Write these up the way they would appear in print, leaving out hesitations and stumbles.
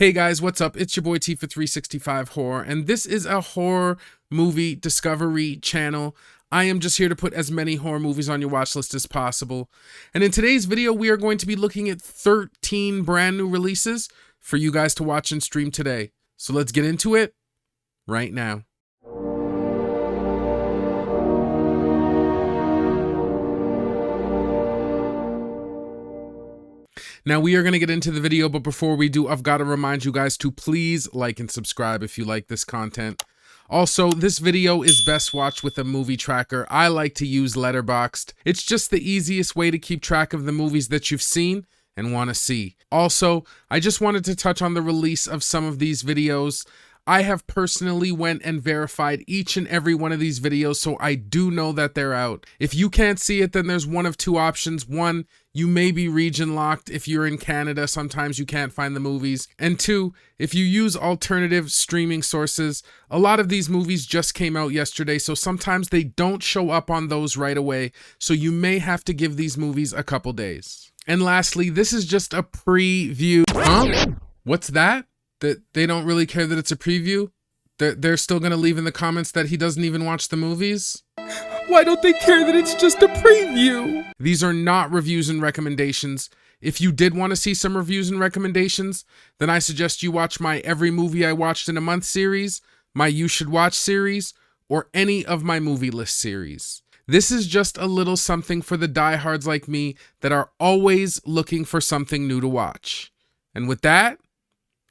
Hey guys, what's up? It's your boy T for 365 Horror, and this is a horror movie discovery channel. I am just here to put as many horror movies on your watch list as possible. And in today's video, we are going to be looking at 13 brand new releases for you guys to watch and stream today. So let's get into it right now. Now we are going to get into the video, but before we do, I've got to remind you guys to please like and subscribe if you like this content. Also, this video is best watched with a movie tracker. I like to use Letterboxd. It's just the easiest way to keep track of the movies that you've seen and want to see. Also, I just wanted to touch on the release of some of these videos. I have personally went and verified each and every one of these videos, so I do know that they're out. If you can't see it, then there's one of two options. One, you may be region locked. If you're in Canada, sometimes you can't find the movies. And two, if you use alternative streaming sources, a lot of these movies just came out yesterday, so sometimes they don't show up on those right away, so you may have to give these movies a couple days. And lastly, this is just a preview. Huh? What's that? That they don't really care that it's a preview? They're still gonna leave in the comments that he doesn't even watch the movies? Why don't they care that it's just a preview? These are not reviews and recommendations. If you did want to see some reviews and recommendations, then I suggest you watch my Every Movie I Watched in a Month series, my You Should Watch series, or any of my movie list series. This is just a little something for the diehards like me that are always looking for something new to watch. And with that,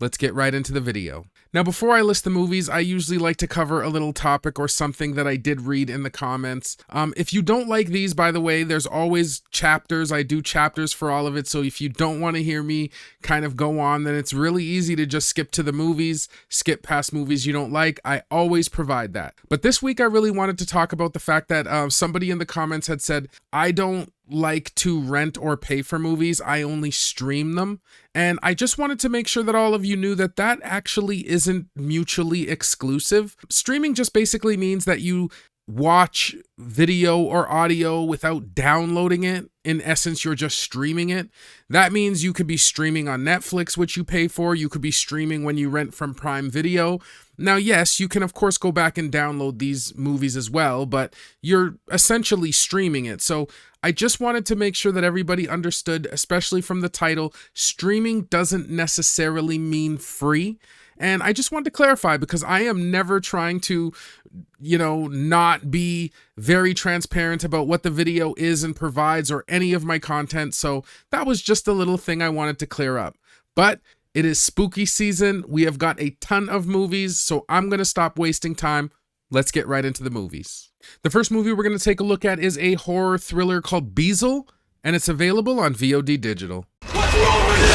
let's get right into the video. Now, before I list the movies, I usually like to cover a little topic or something that I did read in the comments. If you don't like these, by the way, there's always chapters. I do chapters for all of it. So if you don't want to hear me kind of go on, then it's really easy to just skip to the movies, skip past movies you don't like. I always provide that. But this week, I really wanted to talk about the fact that somebody in the comments had said, I don't like to rent or pay for movies. I only stream them. And I just wanted to make sure that all of you knew that that actually isn't mutually exclusive. Streaming just basically means that you watch video or audio without downloading it. In essence, you're just streaming it. That means you could be streaming on Netflix, which you pay for. You could be streaming when you rent from Prime Video. Now, yes, you can of course go back and download these movies as well, but you're essentially streaming it. So I just wanted to make sure that everybody understood, especially from the title, streaming doesn't necessarily mean free. And I just wanted to clarify because I am never trying to, not be very transparent about what the video is and provides or any of my content. So that was just a little thing I wanted to clear up. But it is spooky season. We have got a ton of movies, so I'm going to stop wasting time. Let's get right into the movies. The first movie we're going to take a look at is a horror thriller called Beezel, and it's available on VOD Digital. What's wrong with you?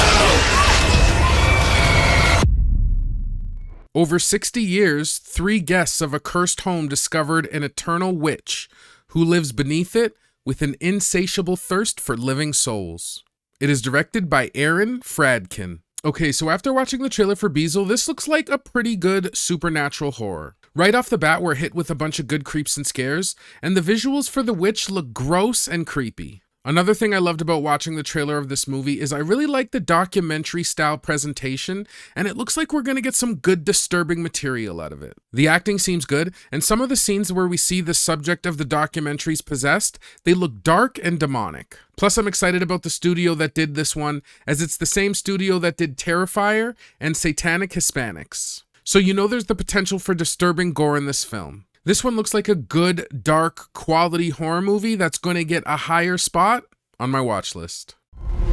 Over 60 years, 3 guests of a cursed home discovered an eternal witch who lives beneath it with an insatiable thirst for living souls. It is directed by Aaron Fradkin. Okay, so after watching the trailer for Beezel, this looks like a pretty good supernatural horror. Right off the bat, we're hit with a bunch of good creeps and scares, and the visuals for the witch look gross and creepy. Another thing I loved about watching the trailer of this movie is I really like the documentary style presentation, and it looks like we're going to get some good disturbing material out of it. The acting seems good, and some of the scenes where we see the subject of the documentaries possessed, they look dark and demonic. Plus, I'm excited about the studio that did this one, as it's the same studio that did Terrifier and Satanic Hispanics. So there's the potential for disturbing gore in this film. This one looks like a good, dark, quality horror movie that's going to get a higher spot on my watch list.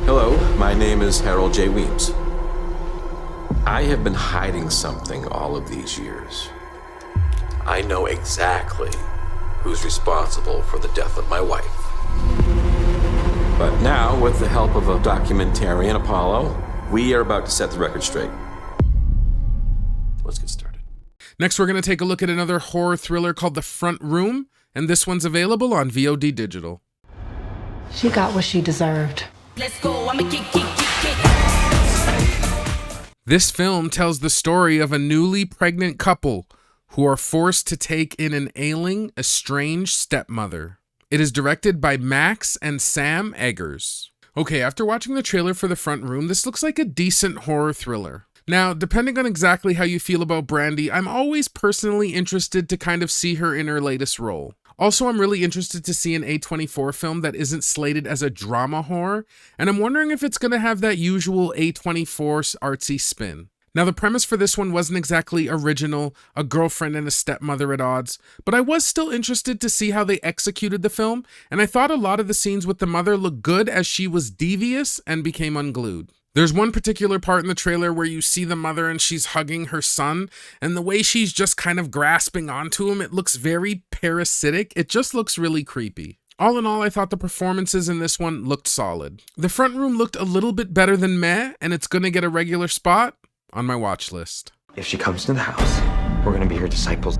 Hello, my name is Harold J. Weems. I have been hiding something all of these years. I know exactly who's responsible for the death of my wife. But now, with the help of a documentarian, Apollo, we are about to set the record straight. Let's get started. Next, we're going to take a look at another horror thriller called The Front Room, and this one's available on VOD Digital. She got what she deserved. Let's go, I'ma kick. This film tells the story of a newly pregnant couple who are forced to take in an ailing, estranged stepmother. It is directed by Max and Sam Eggers. Okay, after watching the trailer for The Front Room, this looks like a decent horror thriller. Now, depending on exactly how you feel about Brandy, I'm always personally interested to kind of see her in her latest role. Also, I'm really interested to see an A24 film that isn't slated as a drama horror, and I'm wondering if it's going to have that usual A24 artsy spin. Now, the premise for this one wasn't exactly original, a girlfriend and a stepmother at odds, but I was still interested to see how they executed the film, and I thought a lot of the scenes with the mother looked good as she was devious and became unglued. There's one particular part in the trailer where you see the mother and she's hugging her son, and the way she's just kind of grasping onto him, it looks very parasitic. It just looks really creepy. All in all, I thought the performances in this one looked solid. The front room looked a little bit better than meh, and it's gonna get a regular spot on my watch list. If she comes to the house, we're gonna be her disciples.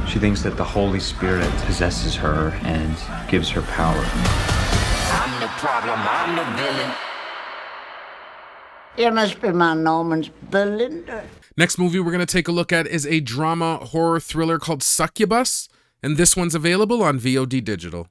She thinks that the Holy Spirit possesses her and gives her power. I'm the problem, I'm the villain. You must be my Norman's Belinda. Next movie we're going to take a look at is a drama horror thriller called Succubus, and this one's available on VOD Digital.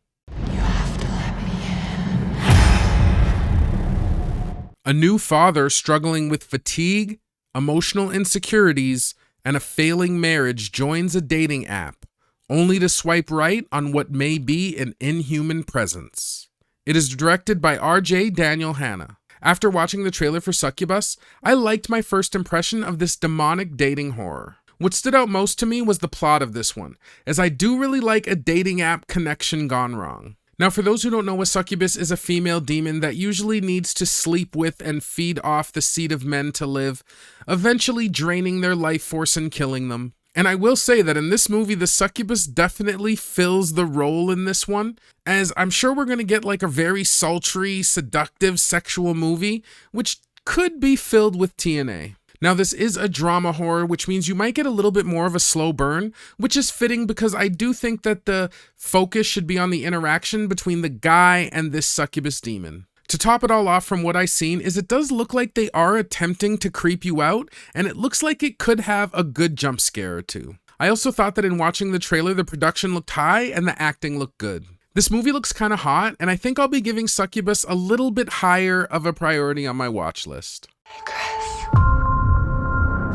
A new father struggling with fatigue, emotional insecurities, and a failing marriage joins a dating app, only to swipe right on what may be an inhuman presence. It is directed by R.J. Daniel Hanna. After watching the trailer for Succubus, I liked my first impression of this demonic dating horror. What stood out most to me was the plot of this one, as I do really like a dating app connection gone wrong. Now, for those who don't know, a succubus is a female demon that usually needs to sleep with and feed off the seed of men to live, eventually draining their life force and killing them. And I will say that in this movie, the succubus definitely fills the role in this one, as I'm sure we're going to get like a very sultry, seductive, sexual movie, which could be filled with TNA. Now, this is a drama horror, which means you might get a little bit more of a slow burn, which is fitting because I do think that the focus should be on the interaction between the guy and this succubus demon. To top it all off from what I've seen is it does look like they are attempting to creep you out, and it looks like it could have a good jump scare or two. I also thought that in watching the trailer, the production looked high and the acting looked good. This movie looks kind of hot, and I think I'll be giving Succubus a little bit higher of a priority on my watch list. Hey, Chris.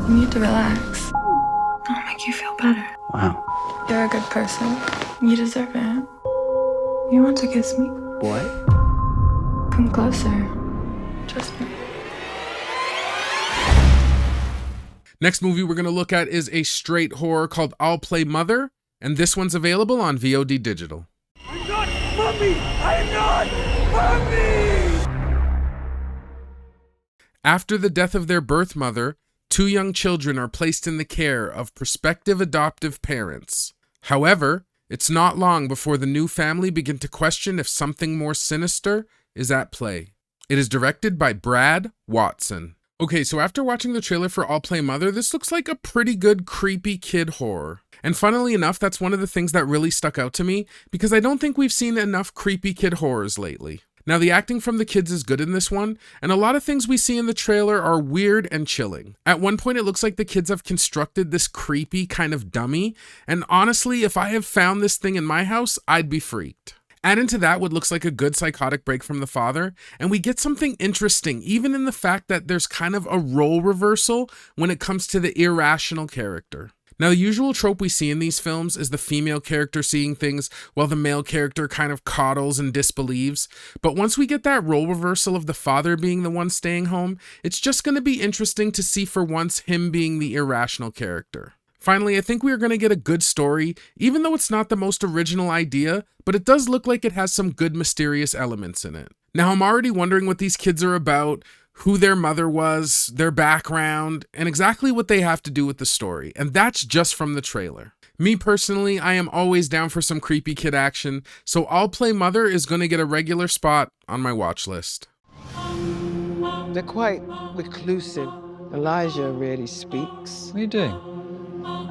You need to relax. I'll make you feel better. Wow. You're a good person. You deserve it. You want to kiss me? What? Come closer. Trust me. Next movie we're going to look at is a straight horror called I'll Play Mother, and this one's available on VOD Digital. I'm not Mommy! I'm not Mommy! After the death of their birth mother, 2 young children are placed in the care of prospective adoptive parents. However, it's not long before the new family begin to question if something more sinister is at play. It is directed by Brad Watson. Okay, so after watching the trailer for I'll Play Mother, this looks like a pretty good creepy kid horror. And funnily enough, that's one of the things that really stuck out to me, because I don't think we've seen enough creepy kid horrors lately. Now, the acting from the kids is good in this one, and a lot of things we see in the trailer are weird and chilling. At one point, it looks like the kids have constructed this creepy kind of dummy, and honestly, if I have found this thing in my house, I'd be freaked. Add into that what looks like a good psychotic break from the father, and we get something interesting, even in the fact that there's kind of a role reversal when it comes to the irrational character. Now, the usual trope we see in these films is the female character seeing things while the male character kind of coddles and disbelieves. But once we get that role reversal of the father being the one staying home, it's just going to be interesting to see for once him being the irrational character. Finally, I think we are going to get a good story, even though it's not the most original idea, but it does look like it has some good mysterious elements in it. Now, I'm already wondering what these kids are about, who their mother was, their background, and exactly what they have to do with the story. And that's just from the trailer. Me personally, I am always down for some creepy kid action, so I'll Play Mother is going to get a regular spot on my watch list. They're quite reclusive. Elijah rarely speaks. What are you doing?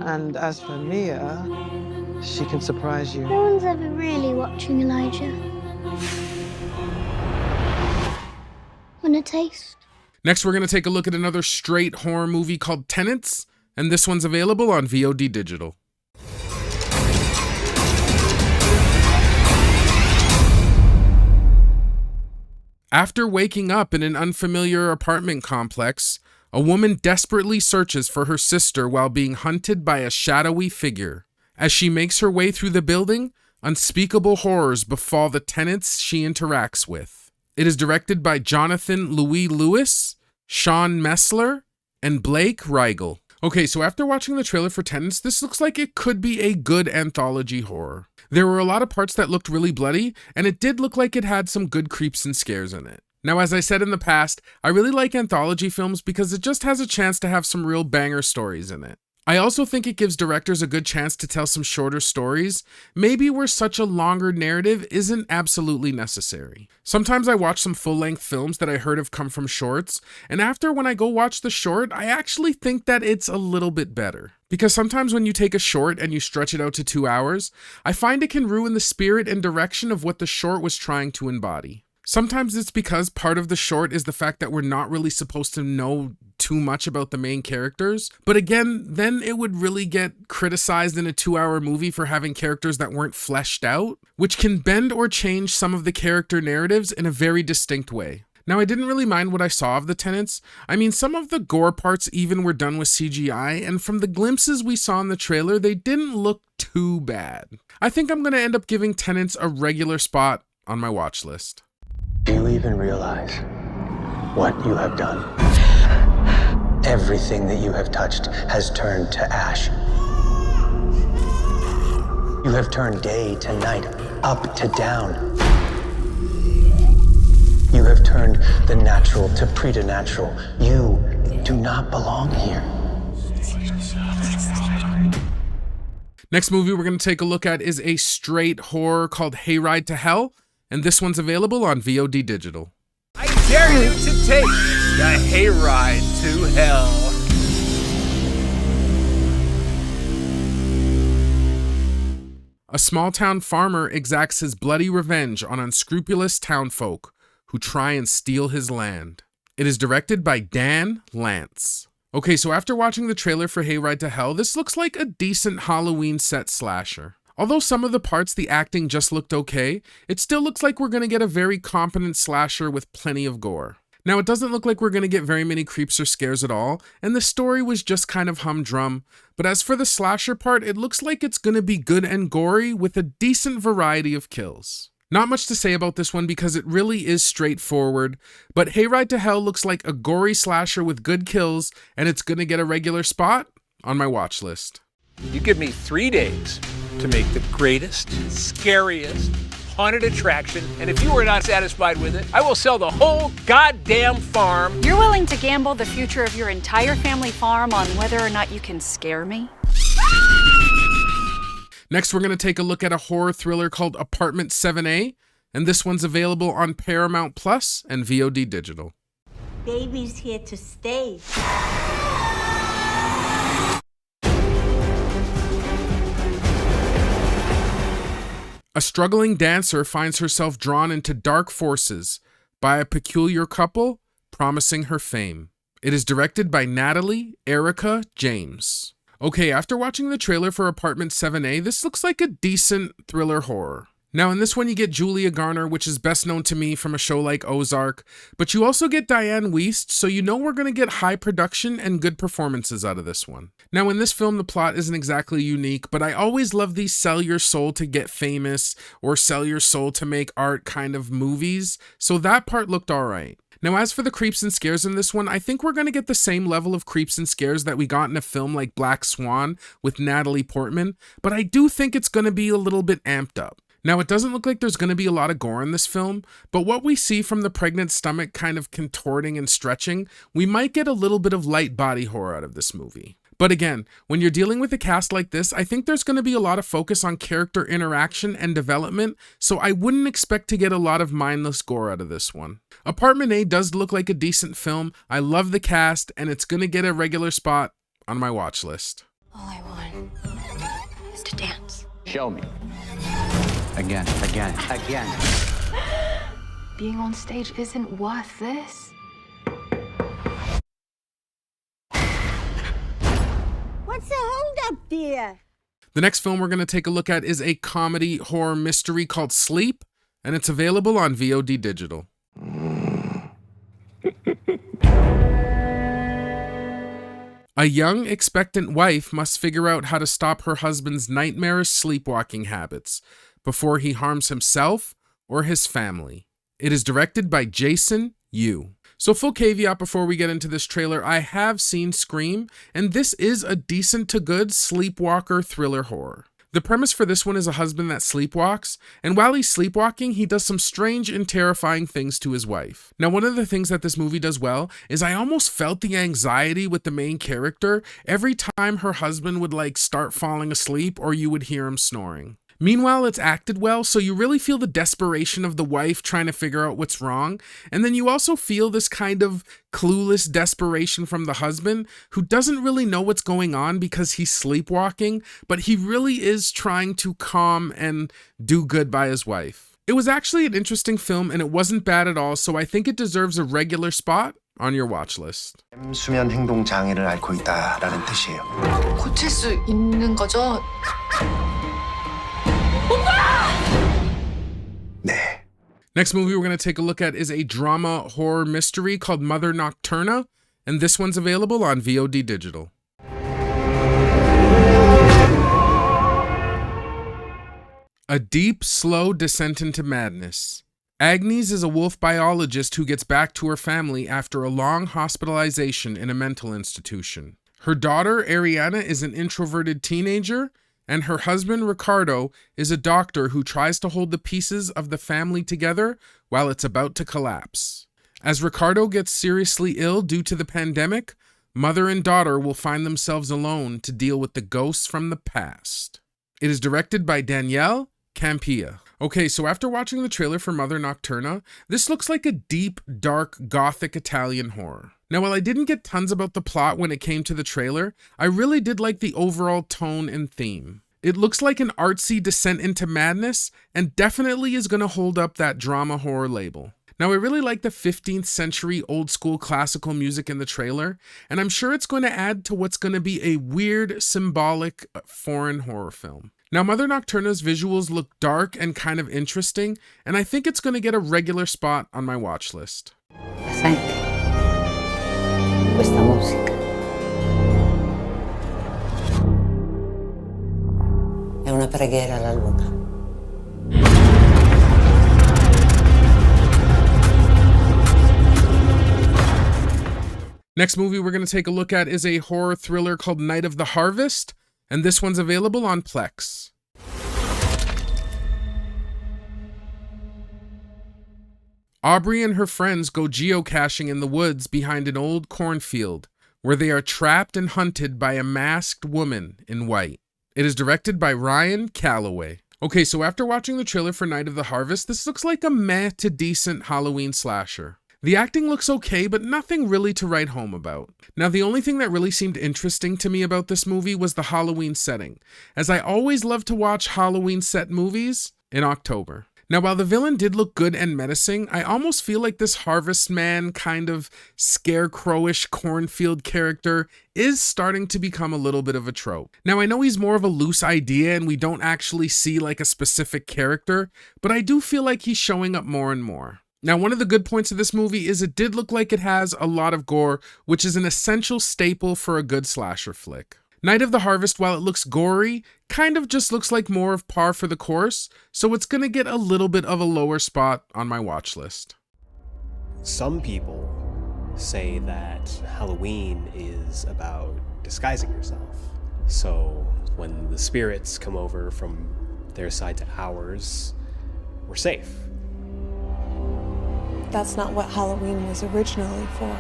And as for Mia, she can surprise you. No one's ever really watching Elijah. Want a taste? Next, we're going to take a look at another straight horror movie called Tenants, and this one's available on VOD Digital. After waking up in an unfamiliar apartment complex, a woman desperately searches for her sister while being hunted by a shadowy figure. As she makes her way through the building, unspeakable horrors befall the tenants she interacts with. It is directed by Jonathan Louis Lewis, Sean Messler, and Blake Rigel. Okay, so after watching the trailer for Tenants, this looks like it could be a good anthology horror. There were a lot of parts that looked really bloody, and it did look like it had some good creeps and scares in it. Now, as I said in the past, I really like anthology films because it just has a chance to have some real banger stories in it. I also think it gives directors a good chance to tell some shorter stories, maybe where such a longer narrative isn't absolutely necessary. Sometimes I watch some full-length films that I heard have come from shorts, and when I go watch the short, I actually think that it's a little bit better. Because sometimes when you take a short and you stretch it out to 2 hours, I find it can ruin the spirit and direction of what the short was trying to embody. Sometimes it's because part of the short is the fact that we're not really supposed to know too much about the main characters. But again, then it would really get criticized in a 2-hour movie for having characters that weren't fleshed out, which can bend or change some of the character narratives in a very distinct way. Now, I didn't really mind what I saw of the Tenants. I mean, some of the gore parts even were done with CGI, and from the glimpses we saw in the trailer, they didn't look too bad. I think I'm going to end up giving Tenants a regular spot on my watch list. Do you even realize what you have done? Everything that you have touched has turned to ash. You have turned day to night, up to down. You have turned the natural to preternatural. You do not belong here. Next movie we're going to take a look at is a straight horror called Hayride To Hell, and this one's available on VOD Digital. I dare you to take the Hayride to Hell. A small-town farmer exacts his bloody revenge on unscrupulous townfolk who try and steal his land. It is directed by Dan Lance. Okay, so after watching the trailer for Hayride To Hell, this looks like a decent Halloween set slasher. Although some of the parts the acting just looked okay, it still looks like we're going to get a very competent slasher with plenty of gore. Now, it doesn't look like we're going to get very many creeps or scares at all, and the story was just kind of humdrum, but as for the slasher part, it looks like it's going to be good and gory with a decent variety of kills. Not much to say about this one because it really is straightforward, but Hayride To Hell looks like a gory slasher with good kills, and it's going to get a regular spot on my watch list. You give me 3 days to make the greatest, scariest, haunted attraction, and if you are not satisfied with it, I will sell the whole goddamn farm. You're willing to gamble the future of your entire family farm on whether or not you can scare me? Next, we're going to take a look at a horror thriller called Apartment 7A, and this one's available on Paramount Plus and VOD Digital. Baby's here to stay. A struggling dancer finds herself drawn into dark forces by a peculiar couple promising her fame. It is directed by Natalie Erica James. Okay, after watching the trailer for Apartment 7A, this looks like a decent thriller horror. Now, in this one, you get Julia Garner, which is best known to me from a show like Ozark, but you also get Diane Wiest, so you know we're going to get high production and good performances out of this one. Now, in this film, the plot isn't exactly unique, but I always love these sell your soul to get famous or sell your soul to make art kind of movies, so that part looked alright. Now, as for the creeps and scares in this one, I think we're going to get the same level of creeps and scares that we got in a film like Black Swan with Natalie Portman, but I do think it's going to be a little bit amped up. Now, it doesn't look like there's going to be a lot of gore in this film, but what we see from the pregnant stomach kind of contorting and stretching, we might get a little bit of light body horror out of this movie. But again, when you're dealing with a cast like this, I think there's going to be a lot of focus on character interaction and development, so I wouldn't expect to get a lot of mindless gore out of this one. Apartment A does look like a decent film, I love the cast, and it's going to get a regular spot on my watch list. All I want is to dance. Show me. Again. Being on stage isn't worth this. What's the hold up, dear? The next film we're going to take a look at is a comedy horror mystery called Sleep, and it's available on VOD Digital. A young, expectant wife must figure out how to stop her husband's nightmarish sleepwalking habits before he harms himself or his family. It is directed by Jason Yu. So full caveat before we get into this trailer, I have seen Scream, and this is a decent to good sleepwalker thriller horror. The premise for this one is a husband that sleepwalks, and while he's sleepwalking, he does some strange and terrifying things to his wife. Now, one of the things that this movie does well is I almost felt the anxiety with the main character every time her husband would start falling asleep or you would hear him snoring. Meanwhile, it's acted well, so you really feel the desperation of the wife trying to figure out what's wrong, and then you also feel this kind of clueless desperation from the husband who doesn't really know what's going on because he's sleepwalking, but he really is trying to calm and do good by his wife. It was actually an interesting film and it wasn't bad at all, so I think it deserves a regular spot on your watch list. 수면 행동 장애를 앓고 있다라는 뜻이에요. 고칠 수 있는 거죠? Next movie we're going to take a look at is a drama horror mystery called Mother Nocturna, and this one's available on VOD Digital. A deep, slow descent into madness. Agnes is a wolf biologist who gets back to her family after a long hospitalization in a mental institution. Her daughter, Ariana, is an introverted teenager, and her husband, Ricardo, is a doctor who tries to hold the pieces of the family together while it's about to collapse. As Ricardo gets seriously ill due to the pandemic, mother and daughter will find themselves alone to deal with the ghosts from the past. It is directed by Danielle Campia. Okay, so after watching the trailer for Mother Nocturna, this looks like a deep, dark, gothic Italian horror. Now, while I didn't get tons about the plot when it came to the trailer, I really did like the overall tone and theme. It looks like an artsy descent into madness and definitely is going to hold up that drama horror label. Now, I really like the 15th century old school classical music in the trailer, and I'm sure it's going to add to what's going to be a weird, symbolic foreign horror film. Now, Mother Nocturna's visuals look dark and kind of interesting, and I think it's going to get a regular spot on my watch list. Senti, questa musica è una preghiera alla luna. Next movie we're going to take a look at is a horror thriller called Night of the Harvest, and this one's available on Plex. Aubrey and her friends go geocaching in the woods behind an old cornfield, where they are trapped and hunted by a masked woman in white. It is directed by Ryan Calloway. Okay, so after watching the trailer for Night of the Harvest, this looks like a meh to decent Halloween slasher. The acting looks okay, but nothing really to write home about. Now, the only thing that really seemed interesting to me about this movie was the Halloween setting, as I always love to watch Halloween set movies in October. Now, while the villain did look good and menacing, I almost feel like this Harvest Man kind of scarecrowish cornfield character is starting to become a little bit of a trope. Now, I know he's more of a loose idea and we don't actually see like a specific character, but I do feel like he's showing up more and more. Now, one of the good points of this movie is it did look like it has a lot of gore, which is an essential staple for a good slasher flick. Night of the Harvest, while it looks gory, kind of just looks like more of par for the course, so it's gonna get a little bit of a lower spot on my watch list. Some people say that Halloween is about disguising yourself. So when the spirits come over from their side to ours, we're safe. That's not what Halloween was originally for.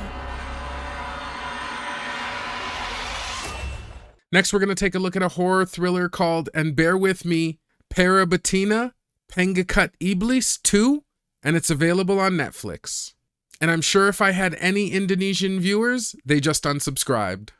Next, we're going to take a look at a horror thriller called, and bear with me, Betina, Pengikut Iblis 2, and it's available on Netflix. And I'm sure if I had any Indonesian viewers, they just unsubscribed.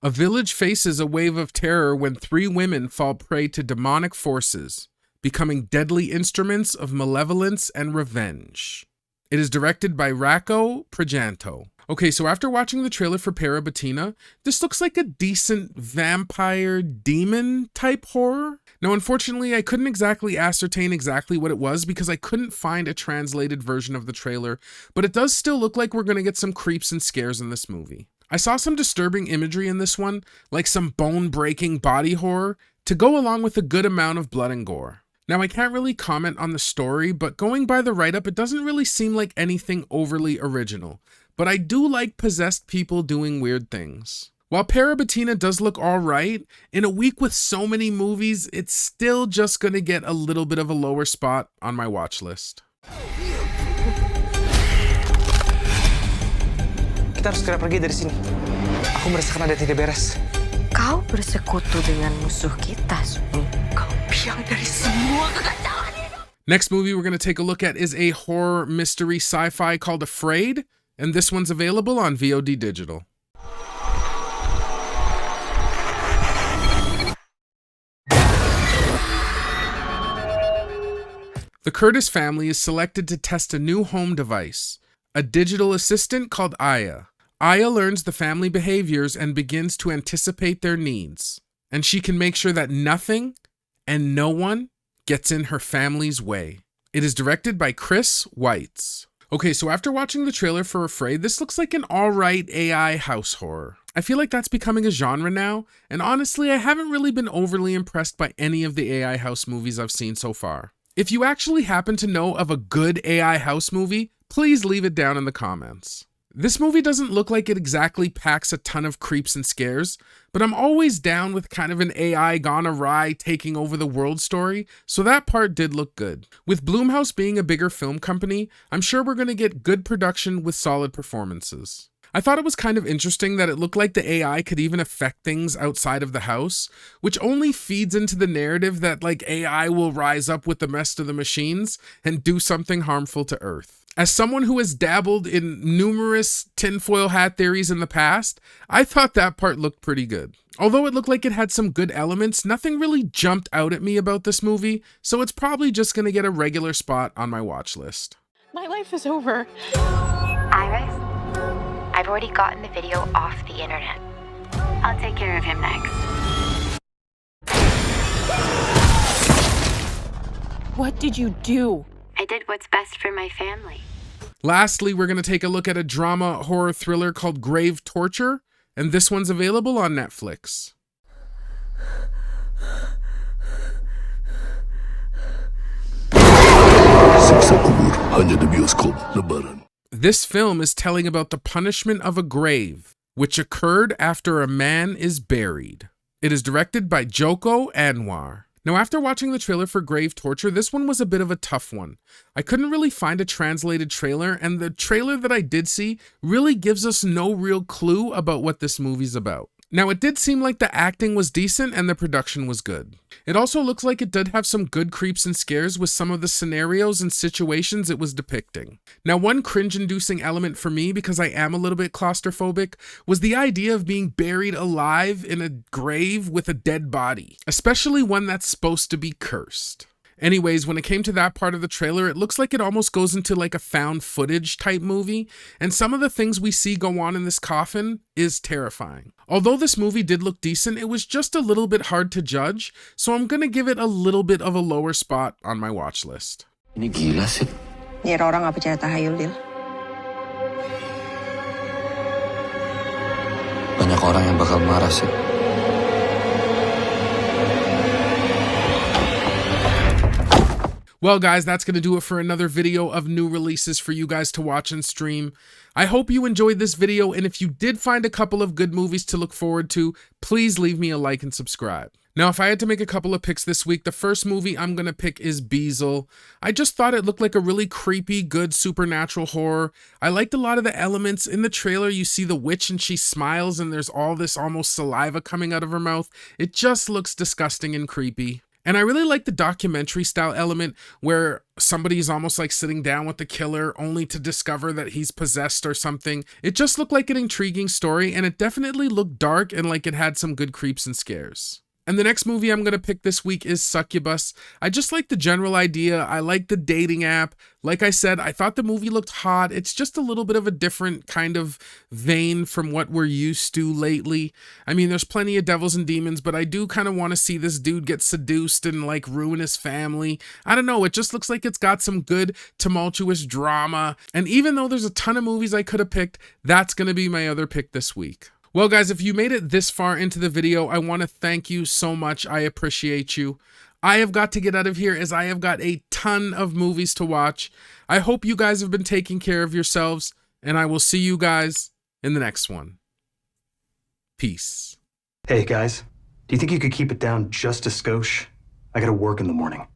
A village faces a wave of terror when 3 women fall prey to demonic forces, becoming deadly instruments of malevolence and revenge. It is directed by Rocco Prejanto. Okay, so after watching the trailer for Betina, this looks like a decent vampire demon type horror. Now, unfortunately, I couldn't exactly ascertain exactly what it was because I couldn't find a translated version of the trailer, but it does still look like we're going to get some creeps and scares in this movie. I saw some disturbing imagery in this one, like some bone-breaking body horror, to go along with a good amount of blood and gore. Now, I can't really comment on the story, but going by the write-up, it doesn't really seem like anything overly original. But I do like possessed people doing weird things. While Betina does look alright, in a week with so many movies, it's still just gonna get a little bit of a lower spot on my watch list. Kita harus segera pergi dari sini. Aku merasakan ada tidak beres. Kau bersekutu dengan musuh kita, Sumi. Kau biang dari semua kekacauan hidup. Next movie we're gonna take a look at is a horror mystery sci-fi called Afraid, and this one's available on VOD Digital. The Curtis family is selected to test a new home device, a digital assistant called Aya. Aya learns the family behaviors and begins to anticipate their needs, and she can make sure that nothing and no one gets in her family's way. It is directed by Chris Weitz. Okay, so after watching the trailer for Afraid, this looks like an alright AI house horror. I feel like that's becoming a genre now, and honestly, I haven't really been overly impressed by any of the AI house movies I've seen so far. If you actually happen to know of a good AI house movie, please leave it down in the comments. This movie doesn't look like it exactly packs a ton of creeps and scares, but I'm always down with kind of an AI gone awry taking over the world story, so that part did look good. With Blumhouse being a bigger film company, I'm sure we're going to get good production with solid performances. I thought it was kind of interesting that it looked like the AI could even affect things outside of the house, which only feeds into the narrative that like AI will rise up with the rest of the machines and do something harmful to Earth. As someone who has dabbled in numerous tinfoil hat theories in the past, I thought that part looked pretty good. Although it looked like it had some good elements, nothing really jumped out at me about this movie, so it's probably just going to get a regular spot on my watch list. My life is over. Iris, I've already gotten the video off the internet. I'll take care of him next. What did you do? I did what's best for my family. Lastly, we're going to take a look at a drama horror thriller called Grave Torture, and this one's available on Netflix. This film is telling about the punishment of a grave, which occurred after a man is buried. It is directed by Joko Anwar. Now, after watching the trailer for Grave Torture, this one was a bit of a tough one. I couldn't really find a translated trailer, and the trailer that I did see really gives us no real clue about what this movie's about. Now, it did seem like the acting was decent and the production was good. It also looks like it did have some good creeps and scares with some of the scenarios and situations it was depicting. Now, one cringe-inducing element for me, because I am a little bit claustrophobic, was the idea of being buried alive in a grave with a dead body, especially one that's supposed to be cursed. Anyways, when it came to that part of the trailer, it looks like it almost goes into like a found footage type movie, and some of the things we see go on in this coffin is terrifying. Although this movie did look decent, it was just a little bit hard to judge, so I'm gonna give it a little bit of a lower spot on my watch list. Ini gila sih. Biar orang nggak percaya tahayul, Dil. Banyak orang yang bakal marah sih. Well, guys, that's going to do it for another video of new releases for you guys to watch and stream. I hope you enjoyed this video, and if you did find a couple of good movies to look forward to, please leave me a like and subscribe. Now, if I had to make a couple of picks this week, the first movie I'm going to pick is Beezel. I just thought it looked like a really creepy, good supernatural horror. I liked a lot of the elements. In the trailer, you see the witch and she smiles and there's all this almost saliva coming out of her mouth. It just looks disgusting and creepy. And I really like the documentary style element where somebody's almost like sitting down with the killer only to discover that he's possessed or something. It just looked like an intriguing story, and it definitely looked dark and like it had some good creeps and scares. And the next movie I'm going to pick this week is Succubus. I just like the general idea. I like the dating app. Like I said, I thought the movie looked hot. It's just a little bit of a different kind of vein from what we're used to lately. I mean, there's plenty of devils and demons, but I do kind of want to see this dude get seduced and like ruin his family. I don't know. It just looks like it's got some good tumultuous drama. And even though there's a ton of movies I could have picked, that's going to be my other pick this week. Well, guys, if you made it this far into the video, I want to thank you so much. I appreciate you. I have got to get out of here as I have got a ton of movies to watch. I hope you guys have been taking care of yourselves, and I will see you guys in the next one. Peace. Hey, guys. Do you think you could keep it down just a skosh? I gotta work in the morning.